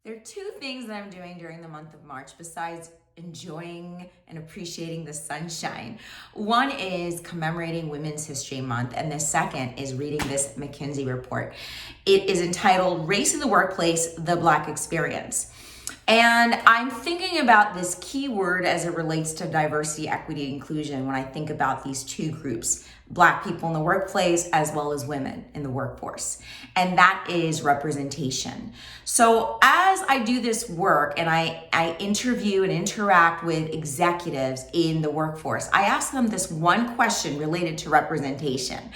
There are two things that I'm doing during the month of March besides enjoying and appreciating the sunshine. One is commemorating Women's History Month, and the second is reading this McKinsey report. It is entitled Race in the Workplace, the Black Experience. And I'm thinking about this key word as it relates to diversity, equity, and inclusion when I think about these two groups, Black people in the workplace as well as women in the workforce. And that is representation. So as I do this work and I interview and interact with executives in the workforce, I ask them this one question related to representation.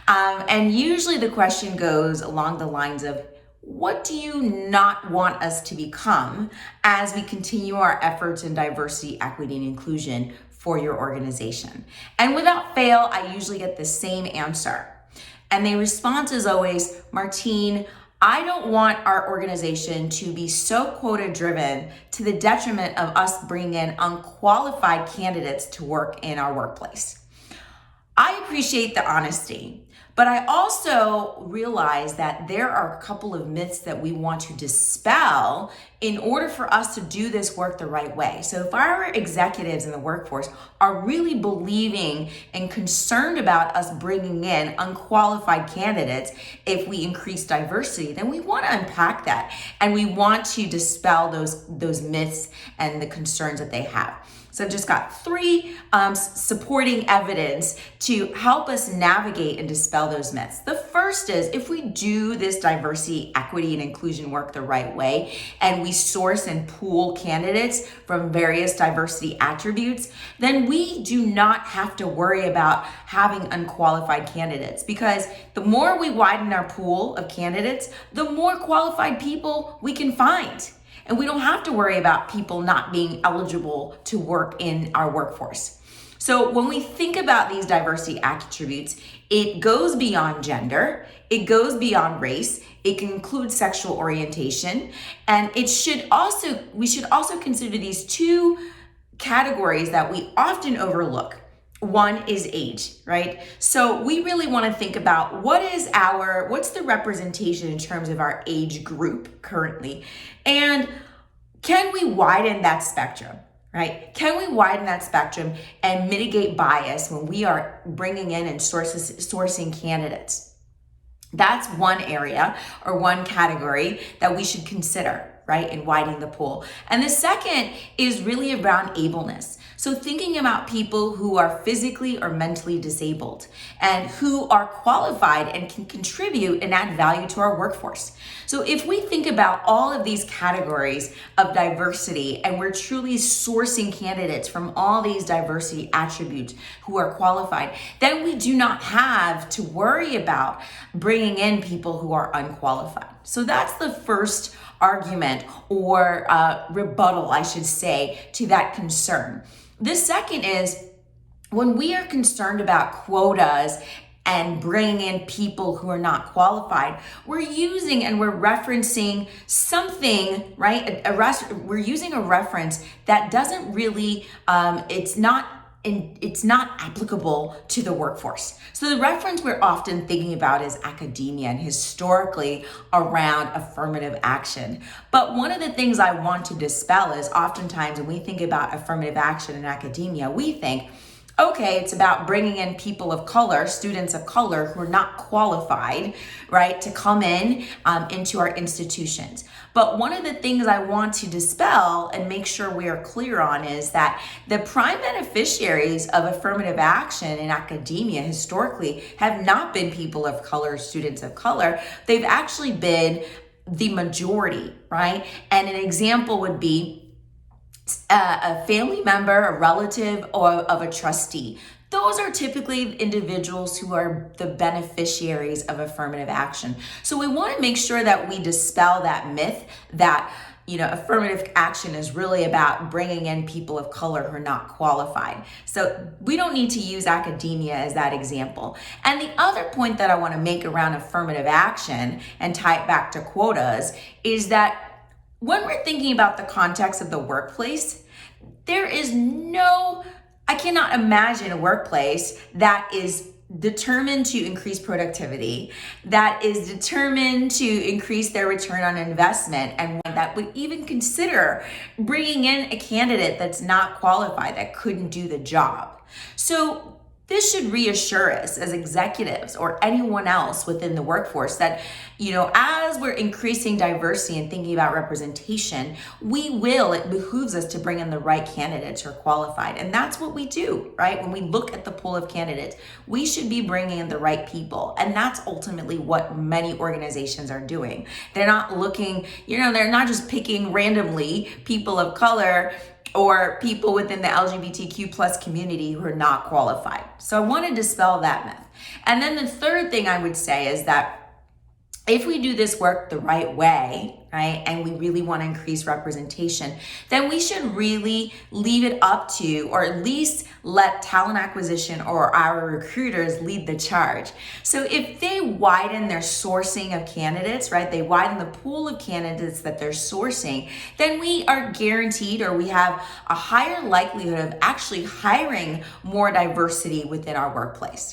And usually the question goes along the lines of, what do you not want us to become as we continue our efforts in diversity, equity, and inclusion for your organization? And without fail, I usually get the same answer. And the response is always, Martine, I don't want our organization to be so quota driven to the detriment of us bringing in unqualified candidates to work in our workplace. I appreciate the honesty, but I also realize that there are a couple of myths that we want to dispel in order for us to do this work the right way. So if our executives in the workforce are really believing and concerned about us bringing in unqualified candidates if we increase diversity, then we want to unpack that and we want to dispel those myths and the concerns that they have. So I've just got three supporting evidence to help us navigate and dispel those myths. The first is, if we do this diversity, equity, and inclusion work the right way, and we source and pool candidates from various diversity attributes, then we do not have to worry about having unqualified candidates, because the more we widen our pool of candidates, the more qualified people we can find. And we don't have to worry about people not being eligible to work in our workforce. So when we think about these diversity attributes, it goes beyond gender, it goes beyond race, it can include sexual orientation, and we should also consider these two categories that we often overlook. One is age, right? So we really want to think about what's the representation in terms of our age group currently? And can we widen that spectrum, right? Can we widen that spectrum and mitigate bias when we are bringing in and sourcing candidates? That's one area or one category that we should consider, right, in widening the pool. And the second is really around ableness. So thinking about people who are physically or mentally disabled and who are qualified and can contribute and add value to our workforce. So if we think about all of these categories of diversity and we're truly sourcing candidates from all these diversity attributes who are qualified, then we do not have to worry about bringing in people who are unqualified. So that's the first argument or rebuttal, I should say, to that concern. The second is, when we are concerned about quotas and bringing in people who are not qualified, we're referencing something, right? We're using a reference that doesn't really, it's not applicable to the workforce. So the reference we're often thinking about is academia and historically around affirmative action. But one of the things I want to dispel is oftentimes when we think about affirmative action in academia, we think, okay, it's about bringing in people of color, students of color who are not qualified, right, to come in into our institutions. But one of the things I want to dispel and make sure we are clear on is that the prime beneficiaries of affirmative action in academia historically have not been people of color, students of color. They've actually been the majority, right? And an example would be a family member, a relative, or of a trustee. Those are typically individuals who are the beneficiaries of affirmative action. So we want to make sure that we dispel that myth that, affirmative action is really about bringing in people of color who are not qualified. So we don't need to use academia as that example. And the other point that I want to make around affirmative action and tie it back to quotas is that when we're thinking about the context of the workplace, I cannot imagine a workplace that is determined to increase productivity, that is determined to increase their return on investment, and that would even consider bringing in a candidate that's not qualified, that couldn't do the job. So this should reassure us as executives or anyone else within the workforce that, as we're increasing diversity and thinking about representation, it behooves us to bring in the right candidates who are qualified. And that's what we do, right? When we look at the pool of candidates, we should be bringing in the right people. And that's ultimately what many organizations are doing. They're not looking, they're not just picking randomly people of color or people within the LGBTQ plus community who are not qualified. So I want to dispel that myth. And then the third thing I would say is that if we do this work the right way, right, and we really want to increase representation, then we should really leave it up to, or at least let talent acquisition or our recruiters lead the charge. So if they widen their sourcing of candidates, right, they widen the pool of candidates that they're sourcing, then we are guaranteed, or we have a higher likelihood of actually hiring more diversity within our workplace.